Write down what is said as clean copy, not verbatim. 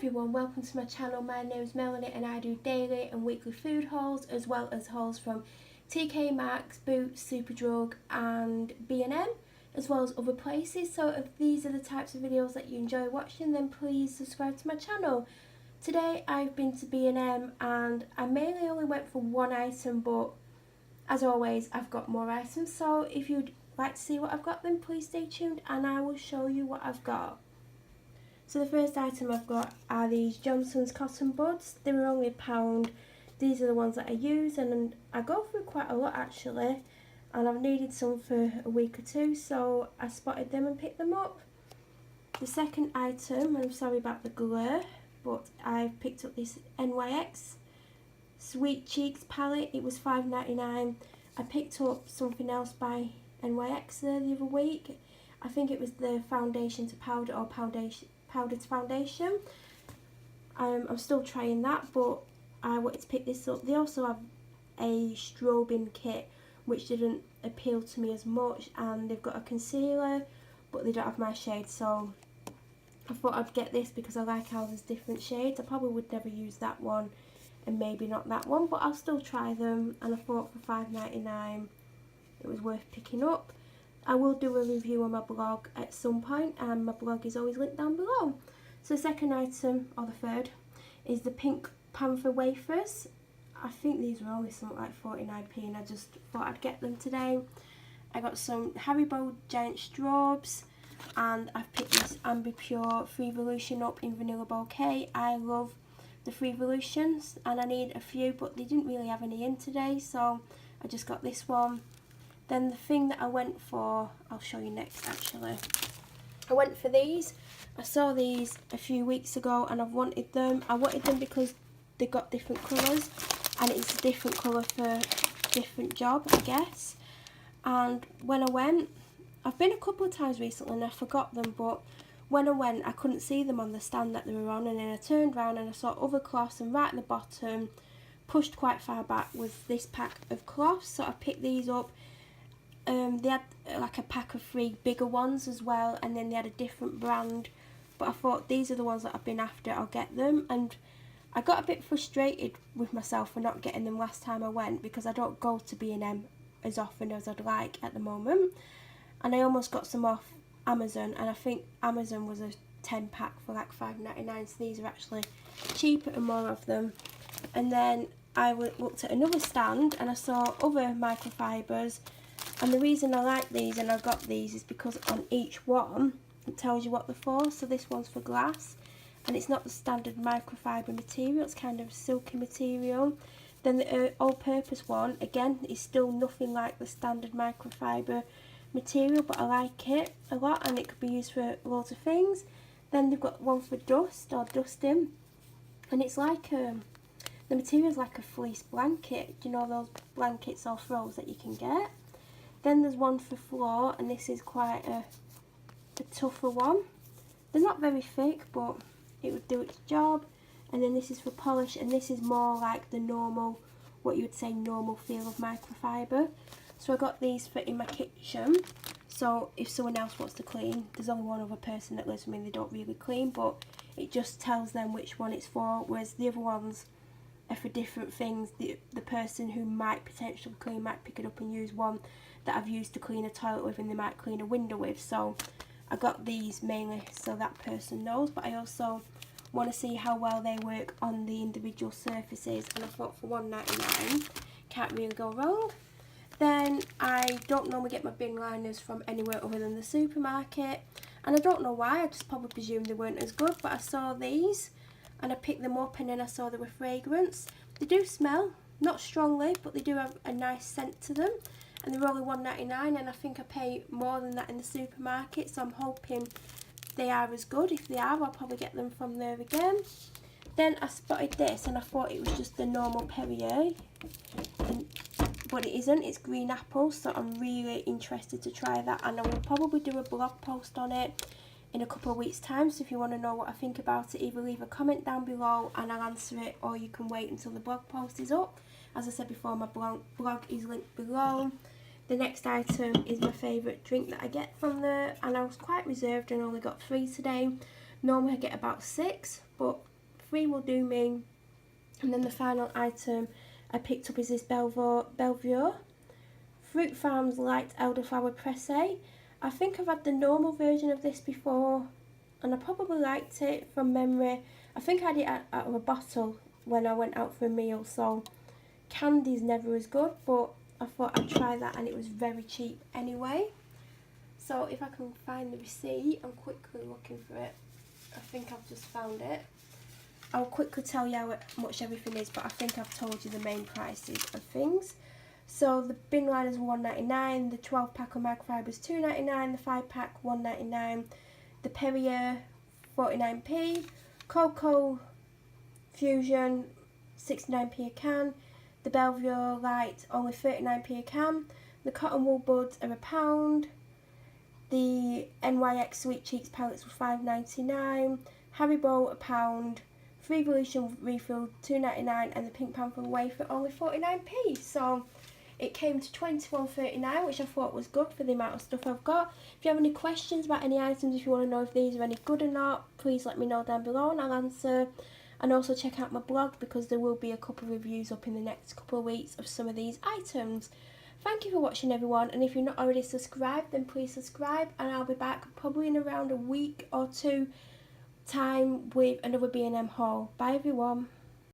everyone, welcome to my channel. My name is Melanie and I do daily and weekly food hauls as well as hauls from TK Maxx, Boots, Superdrug and B&M as well as other places. So if these are the types of videos that you enjoy watching, then please subscribe to my channel. Today I've been to B&M and I mainly only went for one item, but as always I've got more items. So if you'd like to see what I've got, then please stay tuned and I will show you what I've got. So the first item I've got are these Johnson's cotton buds. They were only £1. These are the ones that I use and I go through quite a lot actually, and I've needed some for a week or two, so I spotted them and picked them up. The second item, I'm sorry about the glare, but I've picked up this NYX Sweet Cheeks palette. It was $5.99. I picked up something else by NYX there the other week. I think it was the foundation to powder or powder to foundation. I'm still trying that, but I wanted to pick this up. They also have a strobing kit which didn't appeal to me as much, and they've got a concealer but they don't have my shade, so I thought I'd get this because I like how there's different shades. I probably would never use that one and maybe not that one, but I'll still try them, and I thought for $5.99 it was worth picking up. I will do a review on my blog at some point, and my blog is always linked down below. So the second item, or the third, is the Pink Panther wafers. I think these were only something like 49p and I just thought I'd get them today. I got some Haribo giant straws and I've picked this Amber Pure Freevolution up in Vanilla Bouquet. I love the Freevolutions and I need a few, but they didn't really have any in today, so I just got this one. Then the thing that I went for, I'll show you next actually. I went for these. I saw these a few weeks ago and I've wanted them. I wanted them because they got different colours and it's a different colour for different job, I guess. And when I went, I've been a couple of times recently and I forgot them, but when I went I couldn't see them on the stand that they were on, and then I turned around and I saw other cloths, and right at the bottom, pushed quite far back, was this pack of cloths, so I picked these up. They had like a pack of 3 bigger ones as well, and then they had a different brand, but I thought these are the ones that I've been after, I'll get them. And I got a bit frustrated with myself for not getting them last time I went because I don't go to B&M as often as I'd like at the moment, and I almost got some off Amazon, and I think Amazon was a 10 pack for like $5.99, so these are actually cheaper and more of them. And then I looked at another stand and I saw other microfibres. And the reason I like these and I got these is because on each one it tells you what they're for. So this one's for glass and it's not the standard microfiber material, it's kind of silky material. Then the all-purpose one, again, is still nothing like the standard microfiber material, but I like it a lot and it could be used for lots of things. Then they've got one for dust or dusting, and it's like the material's like a fleece blanket. Do you know those blankets or throws that you can get? Then there's one for floor, and this is quite a tougher one. They're not very thick, but it would do its job. And then this is for polish, and this is more like the normal, what you would say normal feel of microfiber. So I got these for in my kitchen, so if someone else wants to clean, there's only one other person that lives with me and they don't really clean, but it just tells them which one it's for, whereas the other ones are for different things. The person who might potentially clean might pick it up and use one that I've used to clean a toilet with and they might clean a window with. So I got these mainly so that person knows, but I also want to see how well they work on the individual surfaces, and I thought for $1.99 can't really go wrong. Then I don't normally get my bin liners from anywhere other than the supermarket, and I don't know why, I just probably presumed they weren't as good, but I saw these and I picked them up and then I saw they were fragrance. They do smell, not strongly, but they do have a nice scent to them. And they're only $1.99, and I think I pay more than that in the supermarket, so I'm hoping they are as good. If they are, I'll probably get them from there again. Then I spotted this and I thought it was just the normal Perrier, but it isn't, it's green apple, so I'm really interested to try that, and I will probably do a blog post on it in a couple of weeks time. So if you want to know what I think about it, either leave a comment down below and I'll answer it, or you can wait until the blog post is up. As I said before, my blog is linked below. The next item is my favourite drink that I get from there, and I was quite reserved and only got 3 today. Normally I get about 6, but 3 will do me. And then the final item I picked up is this Belvoir Fruit Farms Light Elderflower Pressé. I think I've had the normal version of this before, and I probably liked it from memory. I think I had it out of a bottle when I went out for a meal, so candy's never as good, but I thought I'd try that, and it was very cheap anyway. So if I can find the receipt, I'm quickly looking for it. I think I've just found it. I'll quickly tell you how much everything is, but I think I've told you the main prices of things. So the bin liners were $1.99, the 12 pack of mag fibres $2.99, the 5 pack $1.99, the Perrier 49p, Cocoa Fusion 69p a can, the Belvoir Light only 39p a can, the Cotton Wool Buds are £1, the NYX Sweet Cheeks pellets were $5.99, Haribo £1, Free Evolution refill $2.99, and the Pink Panther wafer only 49p. So it came to $21.39, which I thought was good for the amount of stuff I've got. If you have any questions about any items, if you want to know if these are any good or not, please let me know down below and I'll answer. And also check out my blog, because there will be a couple of reviews up in the next couple of weeks of some of these items. Thank you for watching, everyone, and if you're not already subscribed, then please subscribe, and I'll be back probably in around a week or two time with another B&M haul. Bye everyone.